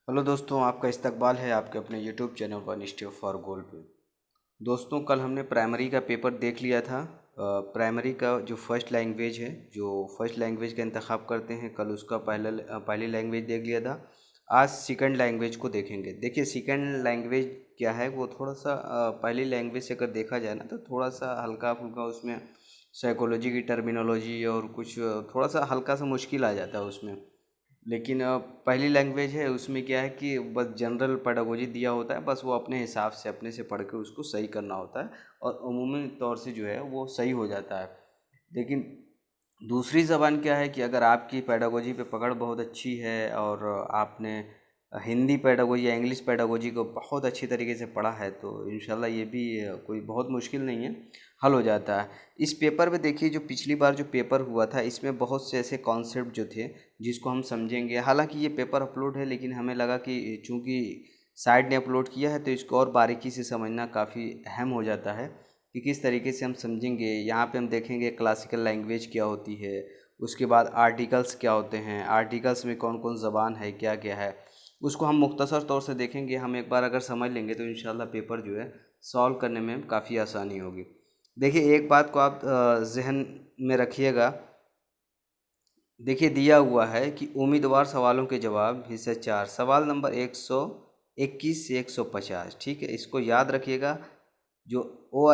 Hello दोस्तों, आपका इस्तकबाल है आपके अपने YouTube channel one step for goal पे। दोस्तों, कल हमने प्राइमरी का पेपर देख लिया था। प्राइमरी का जो फर्स्ट लैंग्वेज है, जो फर्स्ट लैंग्वेज का इंतखाब करते हैं, कल उसका पहली लैंग्वेज देख लिया था। आज सेकंड लैंग्वेज को देखेंगे। देखिए, सेकंड लैंग्वेज क्या है, वो थोड़ा सा पहली लैंग्वेज से अगर देखा जाए ना तो थोड़ा सा हल्का फुल्का उसमें साइकोलॉजी की टर्मिनोलॉजी और कुछ थोड़ा सा हल्का सा मुश्किल आ जाता है उसमें। लेकिन पहली लैंग्वेज है, उसमें क्या है कि बस जनरल पेडागोजी दिया होता है, बस वो अपने हिसाब से अपने से पढ़ के उसको सही करना होता है और अमूमी तौर से जो है वो सही हो जाता है। लेकिन दूसरी ज़बान क्या है कि अगर आपकी पेडागोजी पे पकड़ बहुत अच्छी है और आपने हिंदी पेडागोजी या इंग्लिश पेडागोजी को बहुत अच्छी तरीके से पढ़ा है तो इंशाल्लाह ये भी कोई बहुत मुश्किल नहीं है, हल हो जाता है। इस पेपर में देखिए, जो पिछली बार जो पेपर हुआ था इसमें बहुत से ऐसे कॉन्सेप्ट जो थे जिसको हम समझेंगे। हालांकि ये पेपर अपलोड है, लेकिन हमें लगा कि चूंकि साइट ने अपलोड किया है तो इसको और बारीकी से समझना काफ़ी अहम हो जाता है कि किस तरीके से हम समझेंगे। यहाँ पे हम देखेंगे क्लासिकल लैंग्वेज क्या होती है, उसके बाद आर्टिकल्स क्या होते हैं, आर्टिकल्स में कौन कौन ज़बान है, क्या क्या है, उसको हम मुख्तसर तौर से देखेंगे। हम एक बार अगर समझ लेंगे तो इंशाल्लाह पेपर जो है सॉल्व करने में काफ़ी आसानी होगी। देखिए, एक बात को आप ज़हन में रखिएगा। देखिए, दिया हुआ है कि उम्मीदवार सवालों के जवाब हिस्सा 4, सवाल नंबर 121 से 150। ठीक है, इसको याद रखिएगा। जो ओ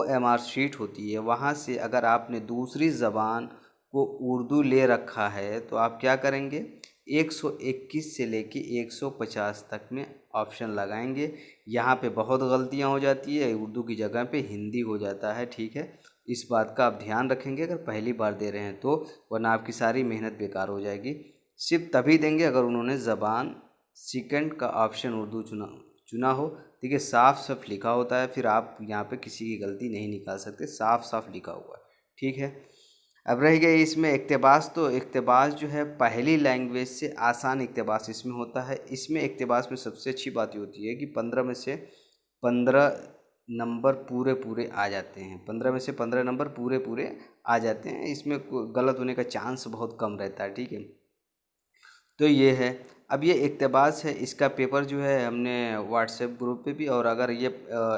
एम आर शीट होती है, वहाँ से अगर आपने दूसरी ज़बान को उर्दू ले रखा है तो आप क्या करेंगे, 121 से लेके 150 तक में ऑप्शन लगाएंगे। यहाँ पे बहुत गलतियाँ हो जाती है, उर्दू की जगह पे हिंदी हो जाता है। ठीक है, इस बात का आप ध्यान रखेंगे अगर पहली बार दे रहे हैं तो, वरना आपकी सारी मेहनत बेकार हो जाएगी। सिर्फ तभी देंगे अगर उन्होंने ज़बान सेकंड का ऑप्शन उर्दू चुना चुना हो। देखिए, साफ साफ लिखा होता है, फिर आप यहाँ पे किसी की गलती नहीं निकाल सकते, साफ साफ लिखा हुआ है। ठीक है, अब रह गई इसमें इक्तबास। तो इक्तबास जो है पहली लैंग्वेज से आसान इक्तबास इसमें होता है। इसमें इक्तबास में सबसे अच्छी बात ये होती है कि 15 में से 15 नंबर पूरे पूरे आ जाते हैं। 15 में से 15 नंबर पूरे पूरे आ जाते हैं, इसमें गलत होने का चांस बहुत कम रहता है। ठीक है, तो ये है। अब ये इक़्तिबास है, इसका पेपर जो है हमने व्हाट्सएप ग्रुप पे भी, और अगर ये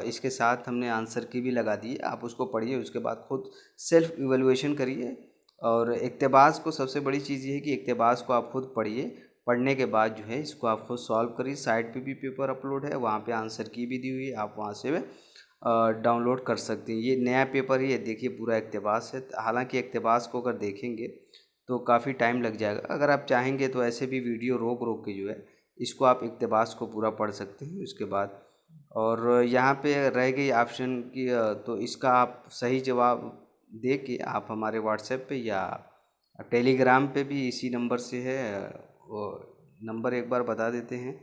इसके साथ हमने आंसर की भी लगा दी है, आप उसको पढ़िए, उसके बाद खुद सेल्फ इवैल्यूएशन करिए। और इक़्तिबास को सबसे बड़ी चीज़ ये है कि इक़्तिबास को आप खुद पढ़िए, पढ़ने के बाद जो है इसको आप खुद सॉल्व करिए। साइट पे भी पेपर अपलोड है, वहाँ पे आंसर की भी दी हुई है, आप वहाँ से डाउनलोड कर सकते हैं। ये नया पेपर ही है, देखिए पूरा इक़्तिबास है। हालांकि इक़्तिबास को अगर देखेंगे तो काफ़ी टाइम लग जाएगा। अगर आप चाहेंगे तो ऐसे भी वीडियो रोक रोक के जो है इसको आप इक़्तिबास को पूरा पढ़ सकते हैं उसके बाद। और यहाँ पे रह गई ऑप्शन की, तो इसका आप सही जवाब दे के आप हमारे व्हाट्सएप पे या टेलीग्राम पे भी इसी नंबर से है, वो नंबर एक बार बता देते हैं,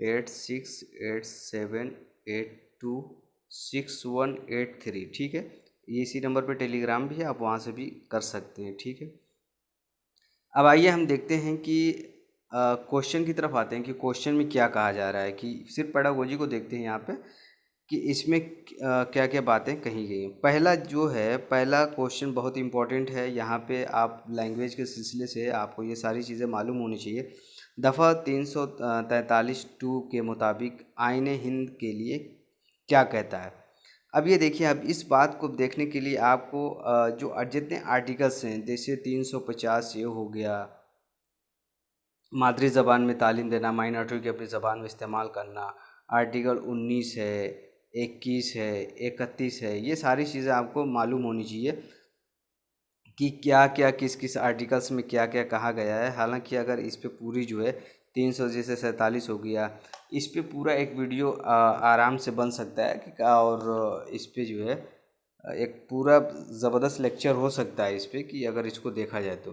8687826183। ठीक है, ये इसी नंबर पे टेलीग्राम भी है, आप वहाँ से भी कर सकते हैं। ठीक है, अब आइए हम देखते हैं कि क्वेश्चन की तरफ आते हैं कि क्वेश्चन में क्या कहा जा रहा है। कि सिर्फ पेडागोजी को देखते हैं यहाँ पे कि इसमें क्या क्या बातें कही गई हैं। पहला जो है, पहला क्वेश्चन बहुत इंपॉर्टेंट है। यहाँ पे आप लैंग्वेज के सिलसिले से आपको ये सारी चीज़ें मालूम होनी चाहिए। दफ़ा 343(2) के मुताबिक आईन हिंद के लिए क्या कहता है। अब ये देखिए, अब इस बात को देखने के लिए आपको जो जितने आर्टिकल्स हैं, जैसे 350 ये हो गया, मादरी ज़बान में तालीम देना, माइनॉरिटी की अपनी ज़बान में इस्तेमाल करना, आर्टिकल 19 है, 21 है, 31 है, ये सारी चीज़ें आपको मालूम होनी चाहिए कि क्या क्या किस किस आर्टिकल्स में क्या क्या कहा गया है। हालांकि अगर इस पे पूरी जो है 300 जैसे 47 हो गया, इस पे पूरा एक वीडियो आराम से बन सकता है और इस पे जो है एक पूरा ज़बरदस्त लेक्चर हो सकता है इस पे, कि अगर इसको देखा जाए तो।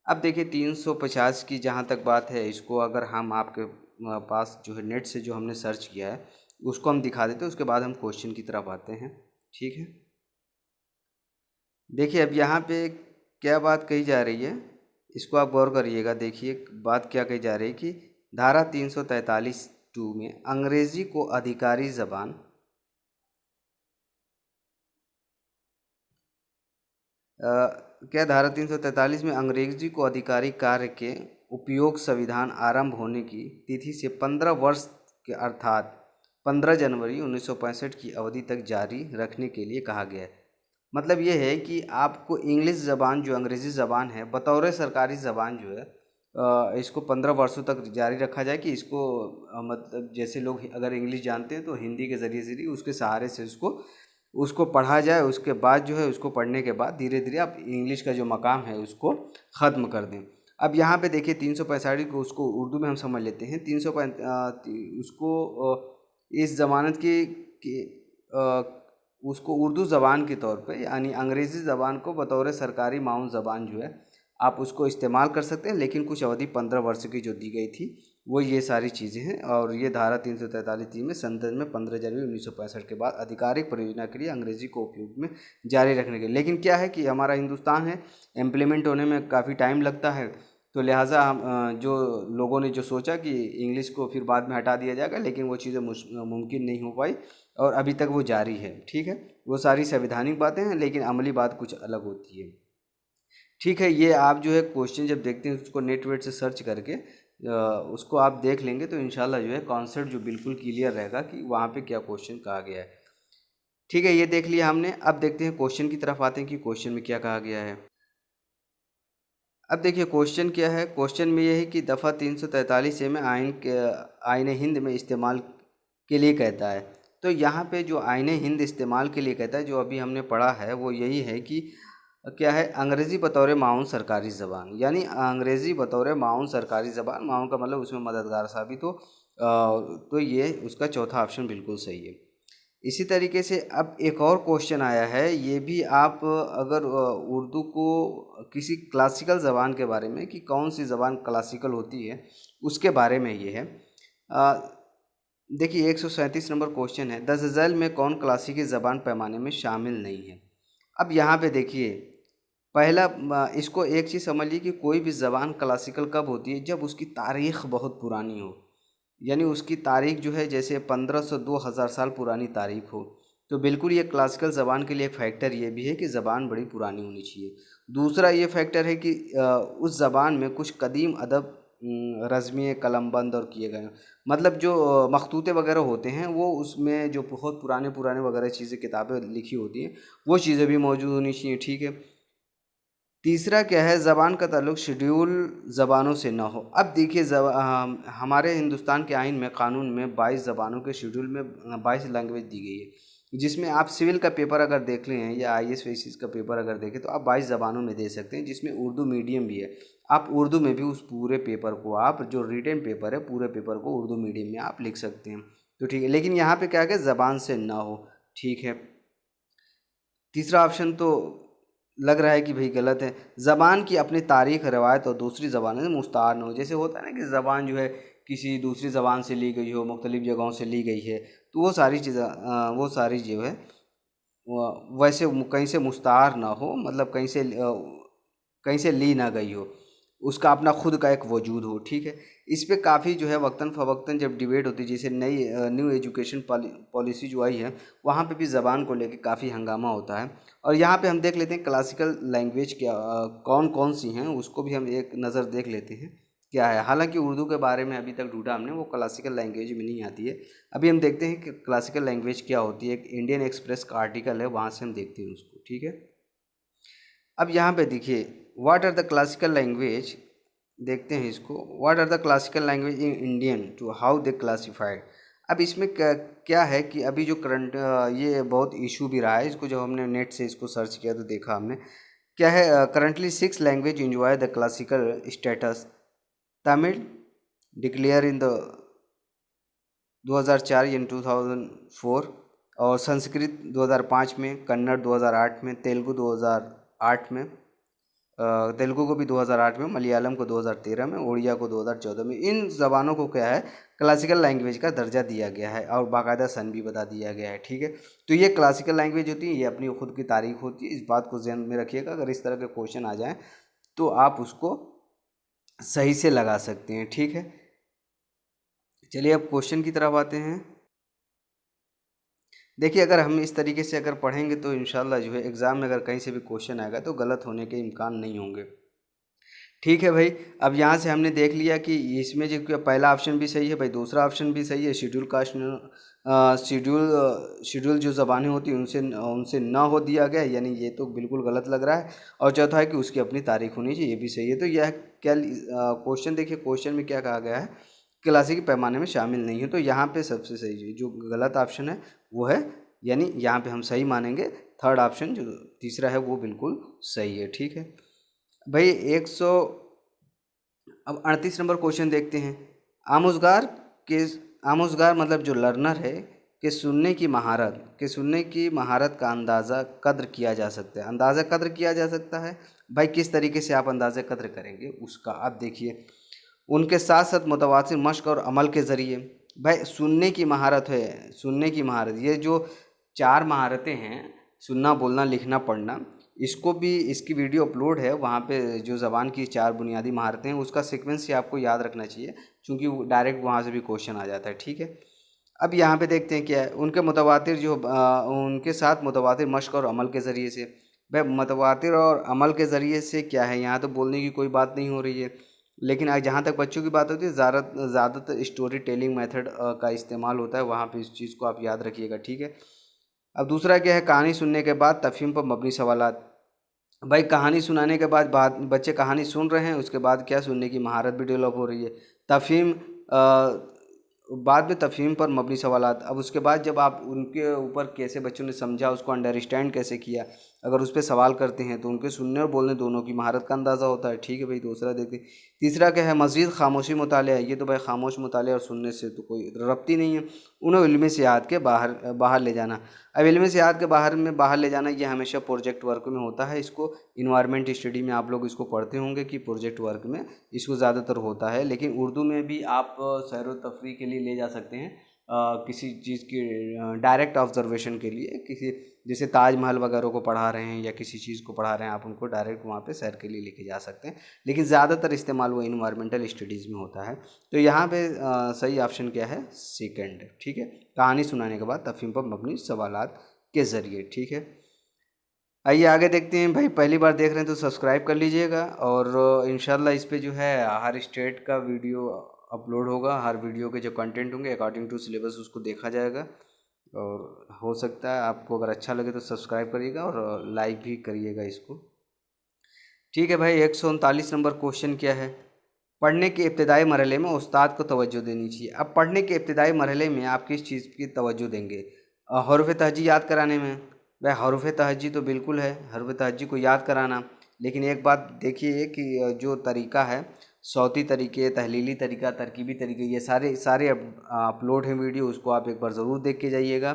अब देखिए, 350 की जहाँ तक बात है, इसको अगर हम आपके पास जो है नेट से जो हमने सर्च किया है उसको हम दिखा देते हैं, उसके बाद हम क्वेश्चन की तरफ आते हैं। ठीक है, देखिए अब यहाँ पे क्या बात कही जा रही है, इसको आप गौर करिएगा। देखिए बात क्या कही जा रही है कि धारा 343(2) में अंग्रेज़ी को अधिकारी ज़बान, क्या धारा 343 में अंग्रेज़ी को अधिकारी कार्य के उपयोग संविधान आरंभ होने की तिथि से 15 वर्ष के अर्थात 15 जनवरी 1965 की अवधि तक जारी रखने के लिए कहा गया है। मतलब ये है कि आपको इंग्लिश ज़बान जो अंग्रेज़ी ज़बान है बतौर सरकारी ज़बान जो है इसको 15 वर्षों तक जारी रखा जाए कि इसको मतलब जैसे लोग अगर इंग्लिश जानते हैं तो हिंदी के ज़रिए से उसके सहारे से उसको पढ़ा जाए। उसके बाद जो है उसको पढ़ने के बाद धीरे धीरे आप इंग्लिश का जो मकाम है उसको ख़त्म कर दें। अब यहाँ पे देखिए 365 को उसको उर्दू में हम समझ लेते हैं। 365 उसको इस ज़मानत उसको उर्दू ज़बान के तौर पे यानी अंग्रेज़ी ज़बान को बतौर सरकारी माऊन ज़बान जो है आप उसको इस्तेमाल कर सकते हैं, लेकिन कुछ अवधि 15 वर्ष की जो दी गई थी वो ये सारी चीज़ें हैं। और ये धारा 343 में संसद में 15 जनवरी 1965 के बाद आधिकारिक प्रयोजना के लिए अंग्रेज़ी को उपयोग में जारी रखने के लिए। लेकिन क्या है कि हमारा हिंदुस्तान है, इम्प्लीमेंट होने में काफ़ी टाइम लगता है, तो लिहाजा हम जो लोगों ने जो सोचा कि इंग्लिश को फिर बाद में हटा दिया जाएगा, लेकिन वो चीज़ें मुमकिन नहीं हो पाई और अभी तक वो जारी है। ठीक है, वो सारी संवैधानिक बातें हैं, लेकिन अमली बात कुछ अलग होती है। ठीक है, ये आप जो है क्वेश्चन जब देखते हैं उसको नेट वेट से सर्च करके उसको आप देख लेंगे तो इंशाल्लाह जो है कॉन्सेप्ट जो बिल्कुल क्लियर रहेगा कि वहाँ पे क्या क्वेश्चन कहा गया है। ठीक है, ये देख लिया हमने। अब देखते हैं क्वेश्चन की तरफ आते हैं कि क्वेश्चन में क्या कहा गया है। अब देखिए क्वेश्चन क्या है। क्वेश्चन में ये है कि दफ़ा 343 ए में आइन हिंद में इस्तेमाल के लिए कहता है। तो यहाँ पे जो आइन हिंद इस्तेमाल के लिए कहता है जो अभी हमने पढ़ा है वो यही है कि क्या है, अंग्रेज़ी बतौर माऊन सरकारी ज़बान, यानी अंग्रेज़ी बतौर माऊन सरकारी ज़बान, माऊन का मतलब उसमें मददगार साबित हो। तो ये उसका चौथा ऑप्शन बिल्कुल सही है। इसी तरीके से अब एक और क्वेश्चन आया है, ये भी आप अगर उर्दू को किसी क्लासिकल ज़बान के बारे में कि कौन सी ज़बान क्लासिकल होती है उसके बारे में ये है। अ, देखिए 137 नंबर क्वेश्चन है, 10 में कौन क्लासिकी ज़बान पैमाने में शामिल नहीं है। अब यहाँ पे देखिए पहला इसको एक चीज़ समझ लीजिए कि कोई भी ज़बान क्लासिकल कब होती है, जब उसकी तारीख़ बहुत पुरानी हो, यानी उसकी तारीख़ जो है जैसे 1500-2000 साल पुरानी तारीख़ हो, तो बिल्कुल ये क्लासिकल ज़बान के लिए एक फ़ैक्टर ये भी है कि ज़बान बड़ी पुरानी होनी चाहिए। दूसरा ये फ़ैक्टर है कि उस ज़बान में कुछ कदीम अदब रज़मिए कलमबंद और किए गए हैं। मतलब जो मखतूते वगैरह होते हैं वो उसमें जो बहुत पुराने पुराने वगैरह चीज़ें किताबें लिखी होती हैं वो चीज़ें भी मौजूद होनी चाहिए। ठीक है, तीसरा क्या है, ज़बान का ताल्लुक़ शेड्यूल ज़बानों से ना हो। अब देखिए हमारे हिंदुस्तान के आइन में कानून में 22 ज़बानों के शेड्यूल में 22 लैंग्वेज दी गई है, जिसमें आप सिविल का पेपर अगर देख लें या IAS वाईएएस का पेपर अगर देखें तो आप 22 ज़बानों में दे सकते हैं, जिसमें उर्दू मीडियम भी है। आप उर्दू में भी उस पूरे पेपर को, आप जो रिटन पेपर है पूरे पेपर को उर्दू मीडियम में आप लिख सकते हैं। तो ठीक है, लेकिन यहाँ पे क्या है, ज़बान से ना हो। ठीक है, तीसरा ऑप्शन तो लग रहा है कि भाई गलत है। ज़बान की अपनी तारीख़ रवायत और दूसरी ज़बानों से मुस्तार न हो। जैसे होता है ना कि ज़बान जो है किसी दूसरी ज़बान से ली गई हो, मुख्तलिफ़ जगहों से ली गई है, तो वो सारी चीज़ें वो सारी जो है वैसे कहीं से मुस्तार ना हो, मतलब कहीं से ली ना गई हो, उसका अपना खुद का एक वजूद हो। ठीक है, इस पे काफ़ी जो है वक्तन फ़वक्तन जब डिबेट होती है, जैसे नई न्यू एजुकेशन पॉलिसी जो आई है वहाँ पे भी ज़बान को लेके काफ़ी हंगामा होता है। और यहाँ पे हम देख लेते हैं क्लासिकल लैंग्वेज क्या कौन कौन सी हैं, उसको भी हम एक नज़र देख लेते हैं क्या है। हालांकि उर्दू के बारे में अभी तक ढूंढा हमने, वो क्लासिकल लैंग्वेज में नहीं आती है। अभी हम देखते हैं कि क्लासिकल लैंग्वेज क्या होती है। एक इंडियन एक्सप्रेस का आर्टिकल है, वहाँ से हम देखते हैं उसको। ठीक है, अब यहाँ पे देखिए what are the classical language, देखते हैं इसको। What are the classical language in Indian to how they classified. अब इसमें क्या है कि अभी जो करंट ये बहुत इशू भी रहा है, इसको जब हमने नेट से इसको सर्च किया तो देखा हमने क्या है, currently 6 language enjoy the classical status. Tamil declare in the 2004 यानी 2004, और संस्कृत 2005 में, कन्नड़ 2008 में, तेलुगु 2008 में, तेलुगु को भी 2008 में, मलयालम को 2013 में, उड़िया को 2014 में। इन ज़बानों को क्या है, क्लासिकल लैंग्वेज का दर्जा दिया गया है और बाकायदा सन भी बता दिया गया है। ठीक है, तो ये क्लासिकल लैंग्वेज होती है, ये अपनी खुद की तारीख होती है। इस बात को ध्यान में रखिएगा, अगर इस तरह के क्वेश्चन आ जाएँ तो आप उसको सही से लगा सकते हैं। ठीक है, चलिए अब क्वेश्चन की तरफ आते हैं। देखिए अगर हम इस तरीके से अगर पढ़ेंगे तो इंशाल्लाह जो है एग्ज़ाम में अगर कहीं से भी क्वेश्चन आएगा तो गलत होने के इम्कान नहीं होंगे। ठीक है भाई। अब यहाँ से हमने देख लिया कि इसमें जो कि पहला ऑप्शन भी सही है भाई, दूसरा ऑप्शन भी सही है, शेड्यूल कास्ट शेड्यूल जो ज़बानें होती हैं उनसे उनसे ना हो दिया गया, यानी ये तो बिल्कुल गलत लग रहा है। और चौथा है कि उसकी अपनी तारीख होनी चाहिए, ये भी सही है। तो यह क्या क्वेश्चन देखिए, क्वेश्चन में क्या कहा गया है, क्लासिक पैमाने में शामिल नहीं है। तो यहाँ पे सबसे सही जो गलत ऑप्शन है वो है, यानी यहाँ पे हम सही मानेंगे थर्ड ऑप्शन जो तीसरा है वो बिल्कुल सही है। ठीक है भाई। अब 38 नंबर क्वेश्चन देखते हैं। आमोजगार के आमोजगार मतलब जो लर्नर है के सुनने की महारत का अंदाज़ा कद्र किया जा सकता है। अंदाज़ा कद्र किया जा सकता है भाई, किस तरीके से आप अंदाज़ा कद्र करेंगे उसका आप देखिए। उनके साथ साथ मुतवातिर मश्क और अमल के ज़रिए। भाई सुनने की महारत है, सुनने की महारत, ये जो चार महारतें हैं, सुनना बोलना लिखना पढ़ना, इसको भी इसकी वीडियो अपलोड है वहाँ पे, जो ज़बान की चार बुनियादी महारतें हैं उसका सीक्वेंस ही आपको याद रखना चाहिए, क्योंकि डायरेक्ट वहाँ से भी क्वेश्चन आ जाता है। ठीक है। अब यहाँ पे देखते हैं क्या है, उनके साथ मुतवातिर मश्क और अमल के ज़रिए से। भाई मुतवातिर और अमल के ज़रिए से क्या है, यहाँ तो बोलने की कोई बात नहीं हो रही है, लेकिन जहाँ तक बच्चों की बात होती है ज़्यादातर स्टोरी टेलिंग मेथड का इस्तेमाल होता है, वहाँ पे इस चीज़ को आप याद रखिएगा। ठीक है। अब दूसरा क्या है, कहानी सुनने के बाद तफहीम पर मबनी सवालात। भाई कहानी सुनाने के बाद बच्चे कहानी सुन रहे हैं, उसके बाद क्या सुनने की महारत भी डेवलप हो रही है। तफहीम बाद में तफहीम पर मबनी सवालात। अब उसके बाद जब आप उनके ऊपर कैसे बच्चों ने समझा, उसको अंडरस्टैंड कैसे किया, अगर उस पर सवाल करते हैं तो उनके सुनने और बोलने दोनों की महारत का अंदाज़ा होता है। ठीक है भाई। दूसरा देखते हैं। तीसरा क्या है, मज़ीद खामोशी मुतालिया है। ये तो भाई खामोश मुतालिया और सुनने से तो कोई रब्त ही नहीं है। उन्हें इल्म सियाहत के बाहर ले जाना। अब इल्म सियाहत के बाहर ले जाना, ये हमेशा प्रोजेक्ट वर्क में होता है। इसको इन्वायरमेंट स्टडी में आप लोग इसको पढ़ते होंगे कि प्रोजेक्ट वर्क में इसको ज़्यादातर होता है, लेकिन उर्दू में भी आप सैर व तफरीह के लिए ले जा सकते हैं, किसी चीज़ की डायरेक्ट ऑब्जर्वेशन के लिए, किसी जैसे ताजमहल वगैरह को पढ़ा रहे हैं या किसी चीज़ को पढ़ा रहे हैं, आप उनको डायरेक्ट वहाँ पे सैर के लिए लेके जा सकते हैं, लेकिन ज़्यादातर इस्तेमाल वो इन्वायरमेंटल स्टडीज़ में होता है। तो यहाँ पे सही ऑप्शन क्या है, सेकंड। ठीक है। कहानी सुनाने के बाद तफहीम पर मबनी सवालात के ज़रिए। ठीक है। आइए आगे देखते हैं भाई। पहली बार देख रहे हैं तो सब्सक्राइब कर लीजिएगा, और इंशाल्लाह इस पे जो है हर स्टेट का वीडियो अपलोड होगा, हर वीडियो के जो कंटेंट होंगे अकॉर्डिंग टू सिलेबस उसको देखा जाएगा। और हो सकता है आपको अगर अच्छा लगे तो सब्सक्राइब करिएगा और लाइक भी करिएगा इसको। ठीक है भाई। 139 नंबर क्वेश्चन क्या है, पढ़ने के इब्तदाई मरहले में उस्ताद को तवज्जो देनी चाहिए। अब पढ़ने के इब्तदाई मरहले में आप किस चीज़ की तवज्जो देंगे, हरूफ तहजी याद कराने में। भाई हरूफ तहजी तो बिल्कुल है, हरूफ तहजी को याद कराना, लेकिन एक बात देखिए कि जो तरीका है, सौती तरीके, तहलीली तरीका, तरकीबी तरीके, ये सारे सारे अपलोड हैं वीडियो, उसको आप एक बार ज़रूर देख के जाइएगा।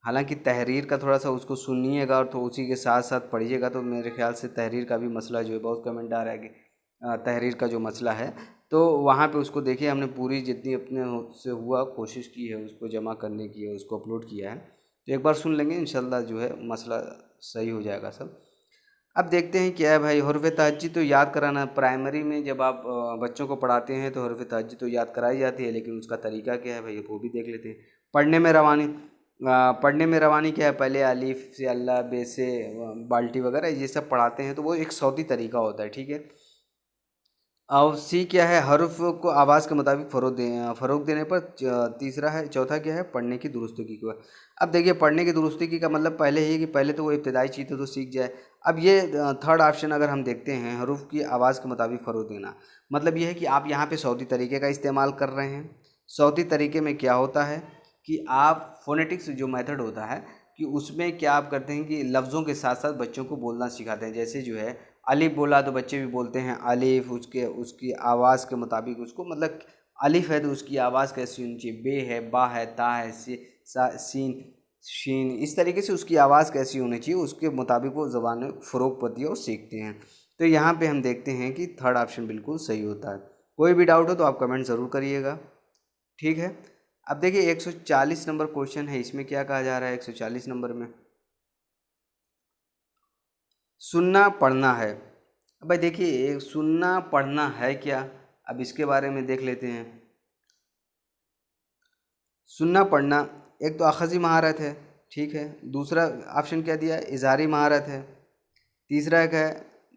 हालांकि तहरीर का थोड़ा सा उसको सुनिएगा और तो उसी के साथ साथ पढ़िएगा, तो मेरे ख्याल से तहरीर का भी मसला जो है, बहुत कमेंट आ रहा है कि तहरीर का जो मसला है, तो वहाँ पे उसको देखिए, हमने पूरी जितनी अपने से हुआ कोशिश की है उसको जमा करने की है, उसको अपलोड किया है, तो एक बार सुन लेंगे इंशाल्लाह जो है मसला सही हो जाएगा सब। अब देखते हैं क्या है भाई, हरूफ तहज्जी तो याद कराना, प्राइमरी में जब आप बच्चों को पढ़ाते हैं तो हरूफ तहज्जी तो याद कराई जाती है, लेकिन उसका तरीका क्या है भाई वो भी देख लेते हैं। पढ़ने में रवानी क्या है, पहले अलीफ से अल्लाह, बे से बाल्टी वगैरह ये सब पढ़ाते हैं, तो वो एक सौती तरीका होता है। ठीक है। और सी क्या है, हरूफ को आवाज़ के मुताबिक फ़रोग देने पर। तीसरा है, चौथा क्या है, पढ़ने की दुरुस्तगी को। अब देखिए पढ़ने की दुरुस्तगी का मतलब पहले ही कि पहले तो वो इब्तदाई चीज़ तो सीख जाए। अब ये थर्ड ऑप्शन अगर हम देखते हैं, हरूफ की आवाज़ के मुताबिक फ़रोग देना, मतलब ये है कि आप यहाँ पे सौती तरीके का इस्तेमाल कर रहे हैं। सौती तरीके में क्या होता है कि आप फोनेटिक्स जो मेथड होता है कि उसमें क्या आप करते हैं कि लफ्ज़ों के साथ साथ बच्चों को बोलना सिखाते हैं। जैसे जो है अलिफ बोला तो बच्चे भी बोलते हैं अलिफ, उसकी आवाज़ के मुताबिक उसको, मतलब अलिफ है तो उसकी आवाज़ कैसी होनी चाहिए, बे है, बा है, ता है, सीन, शीन, इस तरीके से उसकी आवाज़ कैसी होनी चाहिए, उसके मुताबिक वो ज़बान में फ़रोग पाती है और सीखते हैं। तो यहाँ पे हम देखते हैं कि थर्ड ऑप्शन बिल्कुल सही होता है। कोई भी डाउट हो तो आप कमेंट ज़रूर करिएगा। ठीक है। अब देखिए 140 नंबर क्वेश्चन है, इसमें क्या कहा जा रहा है 140 नंबर में, सुनना पढ़ना है। अब भाई देखिए सुनना पढ़ना है क्या, अब इसके बारे में देख लेते हैं। सुनना पढ़ना एक तो अखज़ी महारत है। ठीक है। दूसरा ऑप्शन क्या दिया है, इज़हारी महारत है। तीसरा एक है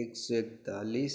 141،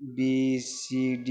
ABCD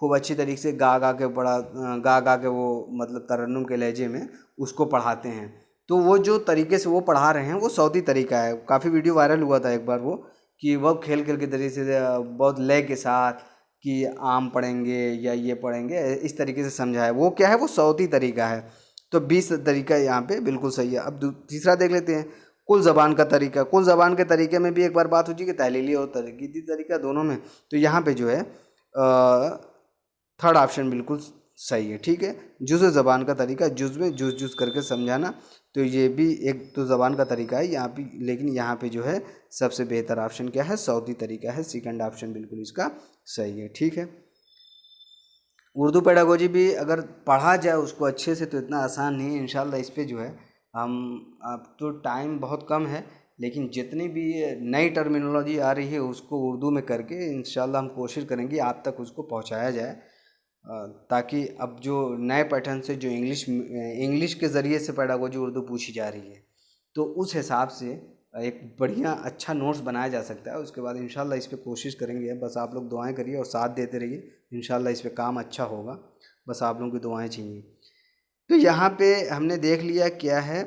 खूब अच्छी तरीके से गा गा के पढ़ा, गा गा के वो मतलब तरन्नुम के लहजे में उसको पढ़ाते हैं। तो वो जो तरीके से वो पढ़ा रहे हैं वो सऊदी तरीका है। काफ़ी वीडियो वायरल हुआ था एक बार वो, कि वो खेल खेल के तरीके से बहुत लय के साथ कि आम पढ़ेंगे या ये पढ़ेंगे, इस तरीके से समझाया। वो क्या है, वो सऊदी तरीका है। तो 20 तरीका यहाँ पे बिल्कुल सही है। अब तीसरा देख लेते हैं, कुल ज़बान का तरीका। कुल ज़बान के तरीके में भी एक बार बात हो चुकी है कि तहलीली और तनकीदी तरीका दोनों में। तो यहाँ पे जो है थर्ड ऑप्शन बिल्कुल सही है, ठीक है। जुज़ ज़बान का तरीका, जुज़ में जुज़ जुज़ करके समझाना, तो ये भी एक तो ज़बान का तरीका है यहाँ पे। लेकिन यहाँ पे जो है सबसे बेहतर ऑप्शन क्या है, सऊदी तरीका है। सेकंड ऑप्शन बिल्कुल इसका सही है, ठीक है। उर्दू पेडागोजी भी अगर पढ़ा जाए उसको अच्छे से तो इतना आसान नहीं है। इंशाल्लाह इस पे जो है हम, अब तो टाइम बहुत कम है, लेकिन जितनी भी नई टर्मिनोलॉजी आ रही है उसको उर्दू में करके इंशाल्लाह हम कोशिश करेंगे आप तक उसको पहुंचाया जाए, ताकि अब जो नए पैटर्न से जो इंग्लिश के ज़रिए से पेडागोजी उर्दू पूछी जा रही है, तो उस हिसाब से एक बढ़िया अच्छा नोट्स बनाया जा सकता है। उसके बाद इंशाल्लाह इस पे कोशिश करेंगे। बस आप लोग दुआएं करिए और साथ देते रहिए, इंशाल्लाह इस पे काम अच्छा होगा। बस आप लोगों की दुआएं चाहिए। तो यहाँ पे हमने देख लिया क्या है,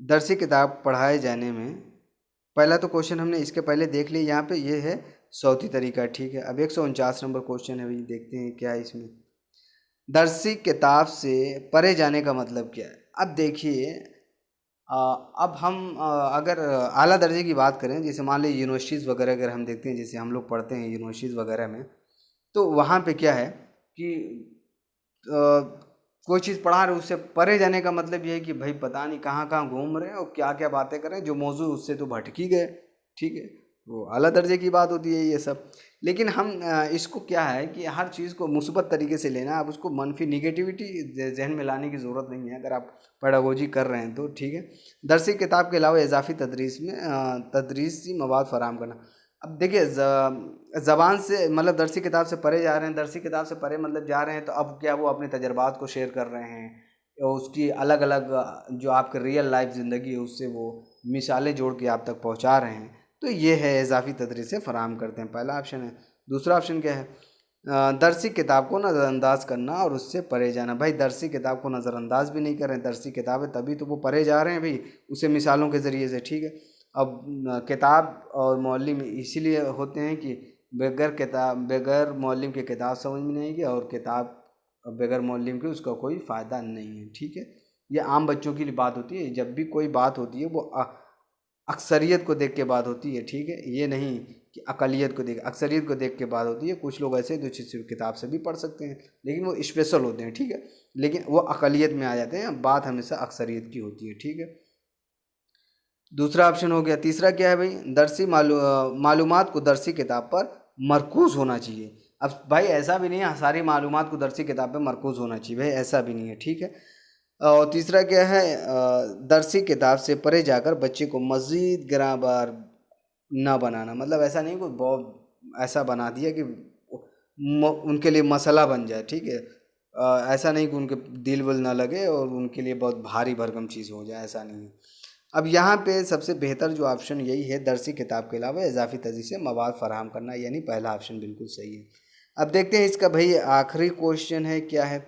दरसी किताब पढ़ाए जाने में पहला तो क्वेश्चन हमने इसके पहले देख लिया। यहाँ पे ये है सऊदी तरीका, ठीक है। अब 149 नंबर क्वेश्चन है भाई, देखते हैं क्या है इसमें। दरसी किताब से पढ़े जाने का मतलब क्या है। अब देखिए, अब हम अगर आला दर्जे की बात करें, जैसे मान लीजिए यूनिवर्सिटीज़ वगैरह अगर हम देखते हैं, जैसे हम लोग पढ़ते हैं यूनिवर्सिटीज़ वगैरह में, तो वहाँ पे क्या है कि कोई चीज़ पढ़ा रहे उससे परे जाने का मतलब ये है कि भाई पता नहीं कहाँ कहाँ घूम रहे हैं और क्या क्या बातें कर रहे हैं, जो मौजू उससे तो भटक ही गए, ठीक है। वो आला दर्जे की बात होती है ये सब। लेकिन हम इसको क्या है कि हर चीज़ को मुस्बत तरीके से लेना है। अब उसको मनफी निगेटिविटी जहन में लाने की ज़रूरत नहीं है अगर आप पेडागोजी कर रहे हैं तो, ठीक है। दरसी किताब के अलावा इजाफी तदरीस में तदरीसी मवाद फराहम करना। अब देखिए ज़बान से मतलब दरसी किताब से पढ़े जा रहे हैं, दरसी किताब से पढ़े मतलब जा रहे हैं, तो अब क्या वो अपने तजर्बात को शेयर कर रहे हैं, और उसकी अलग अलग जो आपके रियल लाइफ ज़िंदगी है उससे वो मिसालें जोड़ के आप तक पहुंचा रहे हैं। तो ये है इजाफी तदरीसें फ़राहम करते हैं, पहला ऑप्शन है। दूसरा ऑप्शन क्या है, दरसी किताब को नज़रअंदाज करना और उससे पढ़े जाना। भाई दरसी किताब को नज़रअंदाज भी नहीं कर रहे हैं, दरसी किताब है तभी तो वो पढ़े जा रहे हैं भाई, उसे मिसालों के ज़रिए से, ठीक है। अब किताब और मौलिम इसीलिए होते हैं कि बगैर मौलिम के किताब समझ में नहीं आएगी, और किताब बगैर मौलिम के उसका कोई फ़ायदा नहीं है, ठीक है। ये आम बच्चों की बात होती है। जब भी कोई बात होती है वो अक्सरियत को देख के बात होती है, ठीक है। ये नहीं कि अकलियत को देख, अक्सरियत को देख के बात होती है। कुछ लोग ऐसे जो चीज़ किताब से भी पढ़ सकते हैं, लेकिन वो स्पेशल होते हैं, ठीक है। लेकिन वो अकलियत में आ जाते हैं, बात हमेशा अक्सरियत की होती है, ठीक है। दूसरा ऑप्शन हो गया। तीसरा क्या है भाई, दरसी मालूमात को दरसी किताब पर मरकूज़ होना चाहिए। अब भाई ऐसा भी नहीं है सारी मालूमात को दरसी किताब पर मरकूज़ होना चाहिए, भाई ऐसा भी नहीं है, ठीक है। और तीसरा क्या है, दरसी किताब से परे जाकर बच्चे को मज़ीद गिराबार ना बनाना। मतलब ऐसा नहीं कोई बहुत ऐसा बना दिया कि उनके लिए मसला बन जाए, ठीक है। ऐसा नहीं कि उनके दिल विल ना लगे और उनके लिए बहुत भारी भरकम चीज़ हो जाए, ऐसा नहीं है। अब यहाँ पे सबसे बेहतर जो ऑप्शन यही है, दरसी किताब के अलावा इजाफी तदरीस से मवाद फराहम करना, यानी पहला ऑप्शन बिल्कुल सही है। अब देखते हैं इसका भाई आखिरी क्वेश्चन है क्या है।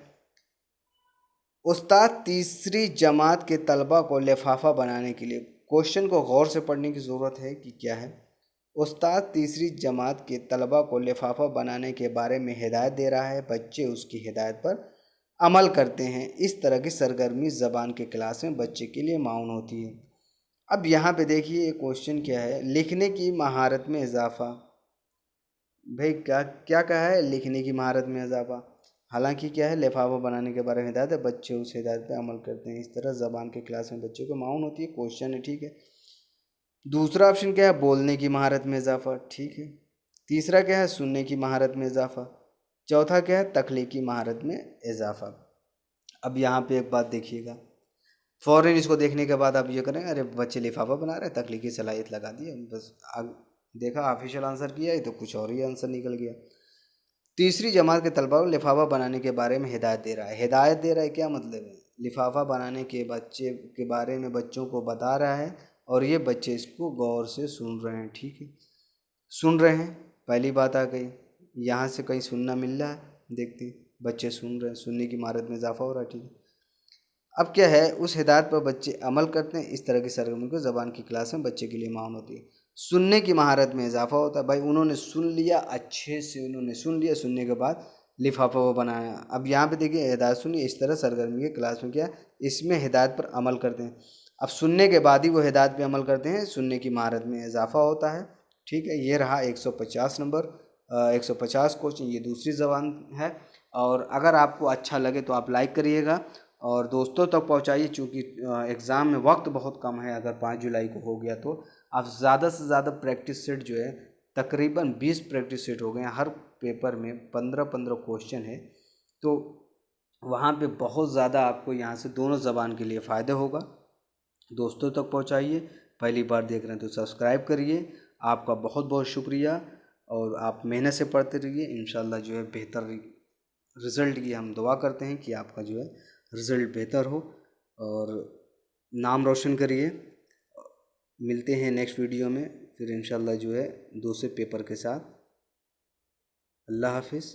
उस्ताद तीसरी जमात के तलबा को लिफाफा बनाने के लिए, क्वेश्चन को गौर से पढ़ने की ज़रूरत है कि क्या है। उस्ताद तीसरी जमात के तलबा को लिफाफा बनाने के बारे में हिदायत दे रहा है, बच्चे उसकी हिदायत पर अमल करते हैं। इस तरह की सरगर्मी ज़बान के क्लास में बच्चे के लिए माउन होती है। अब यहाँ पे देखिए क्वेश्चन क्या है, लिखने की महारत में इजाफा। भाई क्या क्या कहा है, लिखने की महारत में इजाफा। हालांकि क्या है, लिफाफा बनाने के बारे में हिदायत है, बच्चे उस हिदायत पे अमल करते हैं। इस तरह ज़बान के क्लास में बच्चे को माउन होती है, क्वेश्चन है, ठीक है। दूसरा ऑप्शन क्या है, बोलने की महारत में इजाफा, ठीक है। तीसरा क्या है, सुनने की महारत में इजाफा। चौथा क्या है, तख्लीकी महारत में इजाफा। अब यहाँ पे एक बात देखिएगा, फ़ौरन इसको देखने के बाद आप ये करें, अरे बच्चे लिफाफा बना रहे, तख्लीकी सलाहियत लगा दी, बस देखा ऑफिशियल आंसर किया है तो कुछ और ही आंसर निकल गया। तीसरी जमात के तलबा को लिफाफा बनाने के बारे में हिदायत दे रहा है। हिदायत दे रहा है क्या मतलब है, लिफाफा बनाने के बच्चे के बारे में बच्चों को बता रहा है, और ये बच्चे इसको गौर से सुन रहे हैं, ठीक है। सुन रहे हैं, पहली बात आ गई। यहाँ से कहीं सुनना मिल रहा है, देखते हैं बच्चे सुन रहे हैं, सुनने की महारत में इजाफा हो रहा है। ठीक है, अब क्या है, उस हिदायत पर बच्चे अमल करते हैं। इस तरह की सरगर्मी को ज़बान की क्लास में बच्चे के लिए माउन होती है। सुनने की महारत में इजाफा होता है। भाई उन्होंने सुन लिया, अच्छे से उन्होंने सुन लिया, सुनने के बाद लिफाफा वो बनाया। अब यहाँ पे देखिए हिदायत सुनिए, इस तरह सरगर्मी के क्लास में क्या, इसमें हिदायत पर अमल करते हैं। अब सुनने के बाद ही वो हिदायत पे अमल करते हैं, सुनने की महारत में इजाफा होता है। ठीक है, ये रहा 150 नंबर, 150 क्वेश्चन, ये दूसरी ज़बान है। और अगर आपको अच्छा लगे तो आप लाइक करिएगा और दोस्तों तक पहुंचाइए, चूँकि एग्ज़ाम में वक्त बहुत कम है। अगर 5 जुलाई को हो गया तो आप ज़्यादा से ज़्यादा प्रैक्टिस सेट जो है, तकरीबन 20 प्रैक्टिस सेट हो गए हैं। हर पेपर में 15-15 क्वेश्चन है, तो वहाँ पे बहुत ज़्यादा आपको यहाँ से दोनों ज़बान के लिए फ़ायदा होगा। दोस्तों तक पहुँचाइए, पहली बार देख रहे हैं तो सब्सक्राइब करिए। आपका बहुत बहुत शुक्रिया, और आप मेहनत से पढ़ते रहिए। इंशाल्लाह जो है बेहतर रिज़ल्ट की हम दुआ करते हैं कि आपका जो है रिज़ल्ट बेहतर हो और नाम रोशन करिए। मिलते हैं नेक्स्ट वीडियो में फिर इंशाल्लाह जो है दूसरे पेपर के साथ। अल्लाह हाफिज़।